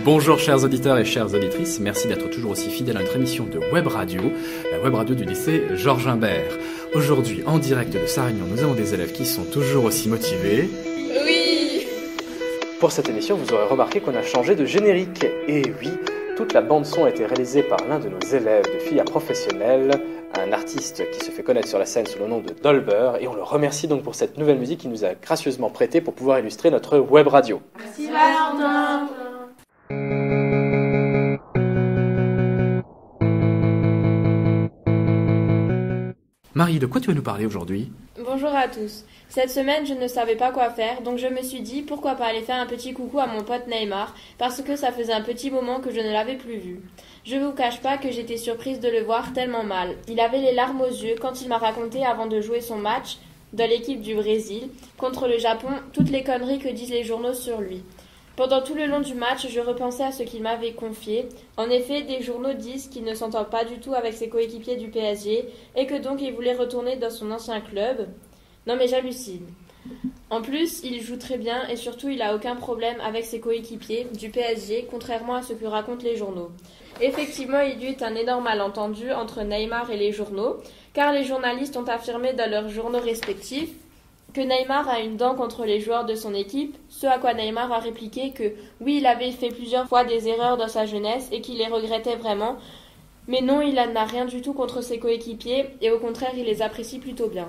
Bonjour chers auditeurs et chères auditrices, merci d'être toujours aussi fidèles à notre émission de Web Radio, la Web Radio du lycée Georges Imbert. Aujourd'hui, en direct de Sarre-Union, nous avons des élèves qui sont toujours aussi motivés. Oui. Pour cette émission, vous aurez remarqué qu'on a changé de générique. Et oui, toute la bande-son a été réalisée par l'un de nos élèves de filière professionnelle, un artiste qui se fait connaître sur la scène sous le nom de Dolber, et on le remercie donc pour cette nouvelle musique qu'il nous a gracieusement prêtée pour pouvoir illustrer notre Web Radio. Merci Valentin. Marie, de quoi tu vas nous parler aujourd'hui ? Bonjour à tous. Cette semaine, je ne savais pas quoi faire, donc je me suis dit pourquoi pas aller faire un petit coucou à mon pote Neymar, parce que ça faisait un petit moment que je ne l'avais plus vu. Je vous cache pas que j'étais surprise de le voir tellement mal. Il avait les larmes aux yeux quand il m'a raconté avant de jouer son match de l'équipe du Brésil contre le Japon toutes les conneries que disent les journaux sur lui. Pendant tout le long du match, je repensais à ce qu'il m'avait confié. En effet, des journaux disent qu'il ne s'entend pas du tout avec ses coéquipiers du PSG et que donc il voulait retourner dans son ancien club. Non mais j'hallucine. En plus, il joue très bien et surtout il a aucun problème avec ses coéquipiers du PSG, contrairement à ce que racontent les journaux. Effectivement, il y eut un énorme malentendu entre Neymar et les journaux, car les journalistes ont affirmé dans leurs journaux respectifs que Neymar a une dent contre les joueurs de son équipe, ce à quoi Neymar a répliqué que oui, il avait fait plusieurs fois des erreurs dans sa jeunesse et qu'il les regrettait vraiment, mais non, il n'a rien du tout contre ses coéquipiers et au contraire, il les apprécie plutôt bien.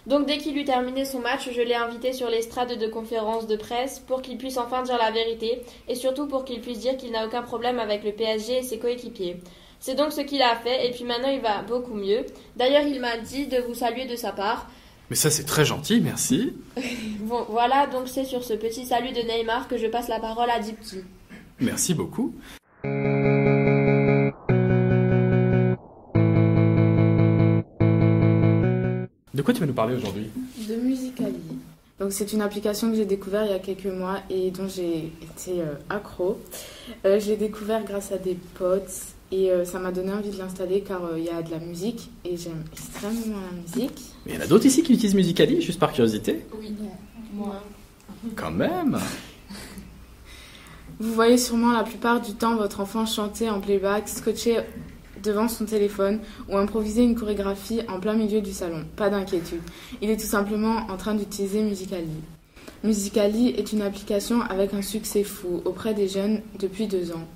Donc dès qu'il eut terminé son match, je l'ai invité sur l'estrade de conférence de presse pour qu'il puisse enfin dire la vérité et surtout pour qu'il puisse dire qu'il n'a aucun problème avec le PSG et ses coéquipiers. C'est donc ce qu'il a fait et puis maintenant il va beaucoup mieux. D'ailleurs, il m'a dit de vous saluer de sa part. Mais ça c'est très gentil, merci. Bon, voilà, donc c'est sur ce petit salut de Neymar que je passe la parole à Dipti. Merci beaucoup. De quoi tu vas nous parler aujourd'hui ? De Musical.ly. Donc c'est une application que j'ai découverte il y a quelques mois et dont j'ai été accro. Je l'ai découvert grâce à des potes et ça m'a donné envie de l'installer car il y a de la musique et j'aime extrêmement la musique. Mais il y en a d'autres ici qui utilisent Musical.ly, juste par curiosité ? Oui, moi. Quand même. Vous voyez sûrement la plupart du temps votre enfant chanter en playback, scotché devant son téléphone ou improviser une chorégraphie en plein milieu du salon. Pas d'inquiétude, il est tout simplement en train d'utiliser Musical.ly. Musical.ly est une application avec un succès fou auprès des jeunes depuis 2 ans.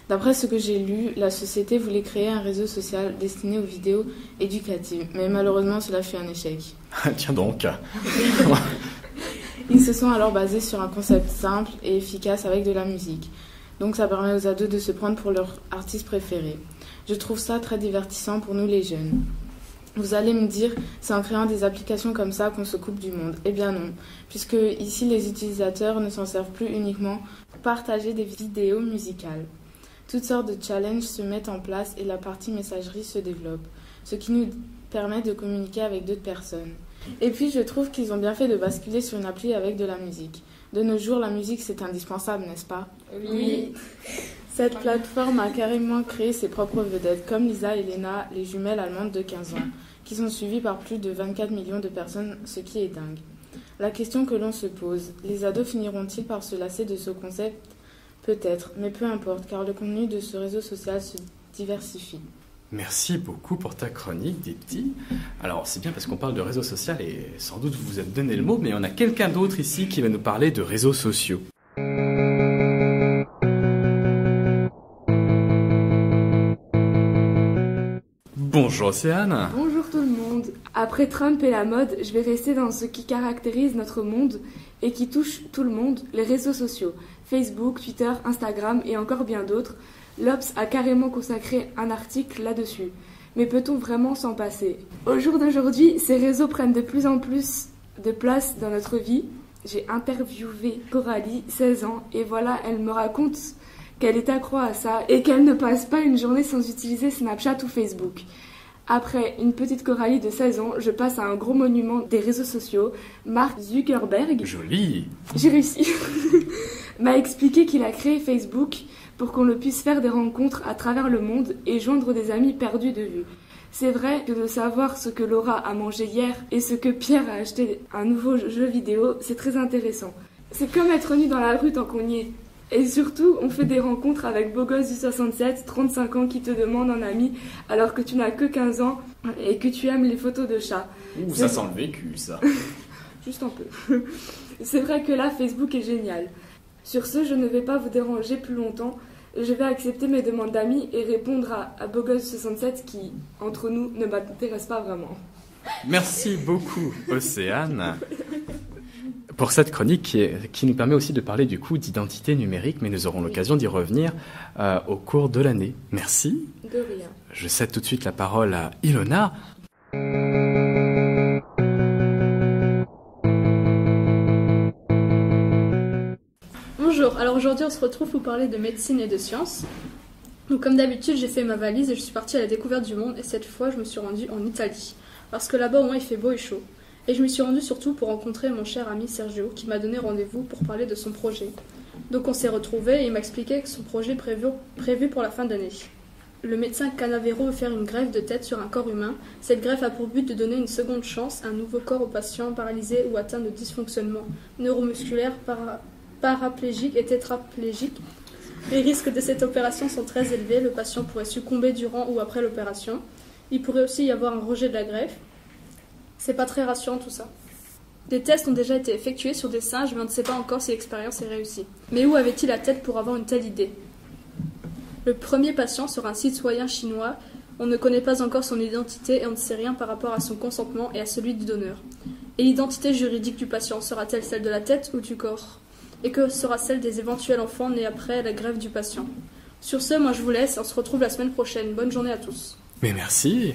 D'après ce que j'ai lu, la société voulait créer un réseau social destiné aux vidéos éducatives, mais malheureusement cela fut un échec. Tiens donc. Ils se sont alors basés sur un concept simple et efficace avec de la musique. Donc ça permet aux ados de se prendre pour leur artiste préféré. Je trouve ça très divertissant pour nous les jeunes. Vous allez me dire, c'est en créant des applications comme ça qu'on se coupe du monde. Eh bien non, puisque ici les utilisateurs ne s'en servent plus uniquement pour partager des vidéos musicales. Toutes sortes de challenges se mettent en place et la partie messagerie se développe, ce qui nous permet de communiquer avec d'autres personnes. Et puis je trouve qu'ils ont bien fait de basculer sur une appli avec de la musique. De nos jours, la musique c'est indispensable, n'est-ce pas ? Oui. Cette plateforme a carrément créé ses propres vedettes, comme Lisa et Lena, les jumelles allemandes de 15 ans, qui sont suivies par plus de 24 millions de personnes, ce qui est dingue. La question que l'on se pose, les ados finiront-ils par se lasser de ce concept ? Peut-être, mais peu importe, car le contenu de ce réseau social se diversifie. Merci beaucoup pour ta chronique, Dipti. Alors, c'est bien parce qu'on parle de réseau social et sans doute vous vous êtes donné le mot, mais on a quelqu'un d'autre ici qui va nous parler de réseaux sociaux. Bonjour Océane. Bonjour tout le monde. Après Trump et la mode, je vais rester dans ce qui caractérise notre monde et qui touche tout le monde, les réseaux sociaux. Facebook, Twitter, Instagram et encore bien d'autres. L'Obs a carrément consacré un article là-dessus. Mais peut-on vraiment s'en passer ? Au jour d'aujourd'hui, ces réseaux prennent de plus en plus de place dans notre vie. J'ai interviewé Coralie, 16 ans, et voilà, elle me raconte qu'elle est accro à ça et qu'elle ne passe pas une journée sans utiliser Snapchat ou Facebook. Après une petite Coralie de 16 ans, je passe à un gros monument des réseaux sociaux, Mark Zuckerberg. Joli. J'ai réussi. M'a expliqué qu'il a créé Facebook pour qu'on le puisse faire des rencontres à travers le monde et joindre des amis perdus de vue. C'est vrai que de savoir ce que Laura a mangé hier et ce que Pierre a acheté un nouveau jeu vidéo, c'est très intéressant. C'est comme être nu dans la rue tant qu'on y est. Et surtout, on fait des rencontres avec beau gosse du 67, 35 ans qui te demandent un ami alors que tu n'as que 15 ans et que tu aimes les photos de chats. Ouh, ça sent le vécu, ça. Juste un peu. C'est vrai que là, Facebook est génial. Sur ce, je ne vais pas vous déranger plus longtemps. Je vais accepter mes demandes d'amis et répondre à beau gosse 67 qui, entre nous, ne m'intéresse pas vraiment. Merci beaucoup, Océane, pour cette chronique qui nous permet aussi de parler du coup d'identité numérique, mais nous aurons l'occasion d'y revenir au cours de l'année. Merci. De rien. Je cède tout de suite la parole à Ilona. Bonjour, alors aujourd'hui on se retrouve pour parler de médecine et de sciences. Donc comme d'habitude j'ai fait ma valise et je suis partie à la découverte du monde et cette fois je me suis rendue en Italie. Parce que là-bas au moins il fait beau et chaud. Et je me suis rendue surtout pour rencontrer mon cher ami Sergio qui m'a donné rendez-vous pour parler de son projet. Donc on s'est retrouvés et il m'a expliqué que son projet prévu pour la fin d'année. Le médecin Canavero veut faire une greffe de tête sur un corps humain. Cette greffe a pour but de donner une seconde chance, un nouveau corps aux patients paralysés ou atteints de dysfonctionnement neuromusculaire, paraplégique et tétraplégique. Les risques de cette opération sont très élevés. Le patient pourrait succomber durant ou après l'opération. Il pourrait aussi y avoir un rejet de la greffe. C'est pas très rassurant tout ça. Des tests ont déjà été effectués sur des singes, mais on ne sait pas encore si l'expérience est réussie. Mais où avait-il la tête pour avoir une telle idée ? Le premier patient sera un citoyen chinois. On ne connaît pas encore son identité et on ne sait rien par rapport à son consentement et à celui du donneur. Et l'identité juridique du patient sera-t-elle celle de la tête ou du corps ? Et que sera celle des éventuels enfants nés après la greffe du patient ? Sur ce, moi je vous laisse, on se retrouve la semaine prochaine. Bonne journée à tous. Mais merci.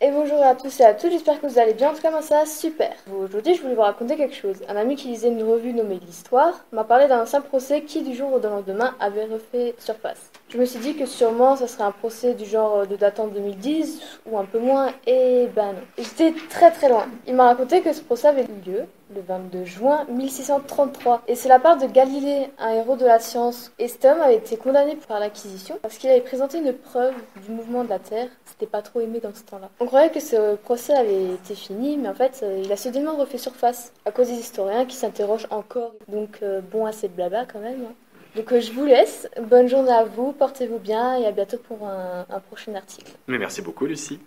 Et bonjour à tous et à toutes, j'espère que vous allez bien, en tout cas moi ça va super. Aujourd'hui je voulais vous raconter quelque chose. Un ami qui lisait une revue nommée L'Histoire m'a parlé d'un ancien procès qui du jour au lendemain avait refait surface. Je me suis dit que sûrement ça serait un procès du genre de datant de 2010 ou un peu moins, et ben non. J'étais très très loin. Il m'a raconté que ce procès avait eu lieu le 22 juin 1633 et c'est la part de Galilée, un héros de la science. Et cet homme avait été condamné par l'Inquisition parce qu'il avait présenté une preuve du mouvement de la Terre. C'était pas trop aimé dans ce temps-là. On croyait que ce procès avait été fini, mais en fait il a soudainement refait surface à cause des historiens qui s'interrogent encore. Donc bon, assez de blabla quand même. Donc je vous laisse, bonne journée à vous, portez-vous bien et à bientôt pour un prochain article. Mais merci beaucoup, Lucie.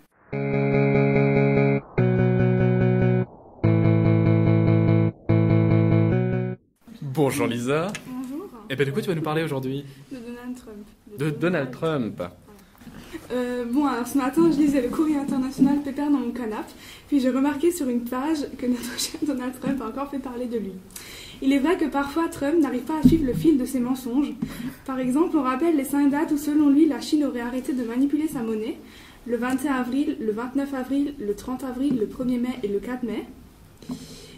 Bonjour Lisa. Bonjour. Et bien du coup tu vas nous parler aujourd'hui De Donald Trump. de Donald Trump. Alors ce matin, je lisais le Courrier international pépère dans mon canapé, puis j'ai remarqué sur une page que notre cher Donald Trump a encore fait parler de lui. Il est vrai que parfois Trump n'arrive pas à suivre le fil de ses mensonges. Par exemple, on rappelle les 5 dates où selon lui la Chine aurait arrêté de manipuler sa monnaie. Le 21 avril, le 29 avril, le 30 avril, le 1er mai et le 4 mai.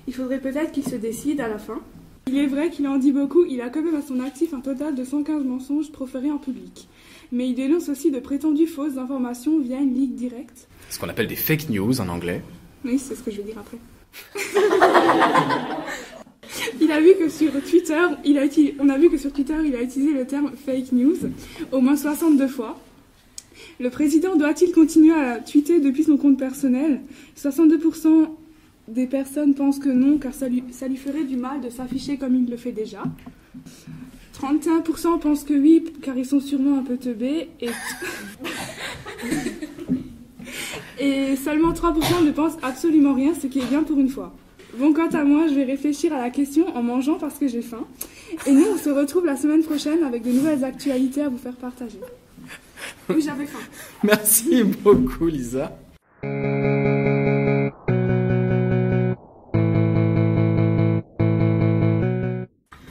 Il faudrait peut-être qu'il se décide à la fin. Il est vrai qu'il en dit beaucoup, il a quand même à son actif un total de 115 mensonges proférés en public. Mais il dénonce aussi de prétendues fausses informations via une ligue directe. Ce qu'on appelle des fake news en anglais. Oui, c'est ce que je vais dire après. On a vu que sur Twitter, il a utilisé le terme fake news au moins 62 fois. Le président doit-il continuer à tweeter depuis son compte personnel ? 62% des personnes pensent que non, car ça lui ferait du mal de s'afficher comme il le fait déjà. 31% pensent que oui, car ils sont sûrement un peu teubés. Et seulement 3% ne pensent absolument rien, ce qui est bien pour une fois. Bon, quant à moi, je vais réfléchir à la question en mangeant parce que j'ai faim. Et nous, on se retrouve la semaine prochaine avec de nouvelles actualités à vous faire partager. Oui, j'avais faim. Merci beaucoup, Lisa.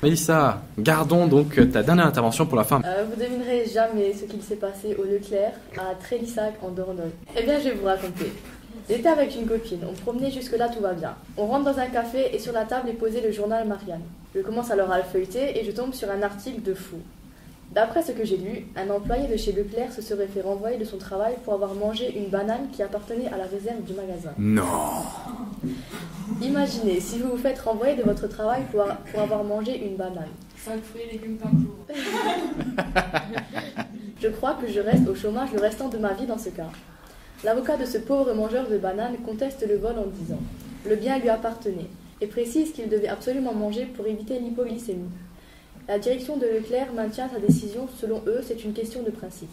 Mélissa, gardons donc ta dernière intervention pour la fin. Vous devinerez jamais ce qu'il s'est passé au Leclerc à Trélissac en Dordogne. Eh bien, je vais vous raconter. J'étais avec une copine, on promenait jusque-là, tout va bien. On rentre dans un café et sur la table est posé le journal Marianne. Je commence alors à le feuilleter et je tombe sur un article de fou. D'après ce que j'ai lu, un employé de chez Leclerc se serait fait renvoyer de son travail pour avoir mangé une banane qui appartenait à la réserve du magasin. Non. Imaginez, si vous vous faites renvoyer de votre travail pour avoir mangé une banane. 5 fruits et légumes par jour. Je crois que je reste au chômage le restant de ma vie dans ce cas. L'avocat de ce pauvre mangeur de bananes conteste le vol en disant « Le bien lui appartenait » et précise qu'il devait absolument manger pour éviter l'hypoglycémie. La direction de Leclerc maintient sa décision, selon eux, c'est une question de principe.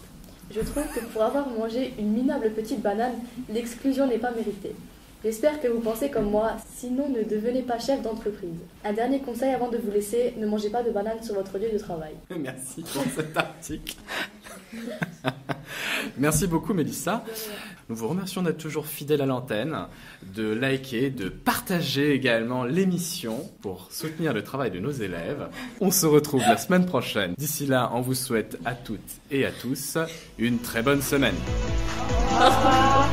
Je trouve que pour avoir mangé une minable petite banane, l'exclusion n'est pas méritée. J'espère que vous pensez comme moi, sinon ne devenez pas chef d'entreprise. Un dernier conseil avant de vous laisser, ne mangez pas de banane sur votre lieu de travail. Merci pour cet article. Merci beaucoup Mélissa. Nous vous remercions d'être toujours fidèles à l'antenne, de liker, de partager également l'émission pour soutenir le travail de nos élèves. On se retrouve la semaine prochaine. D'ici là, on vous souhaite à toutes et à tous une très bonne semaine. Au revoir.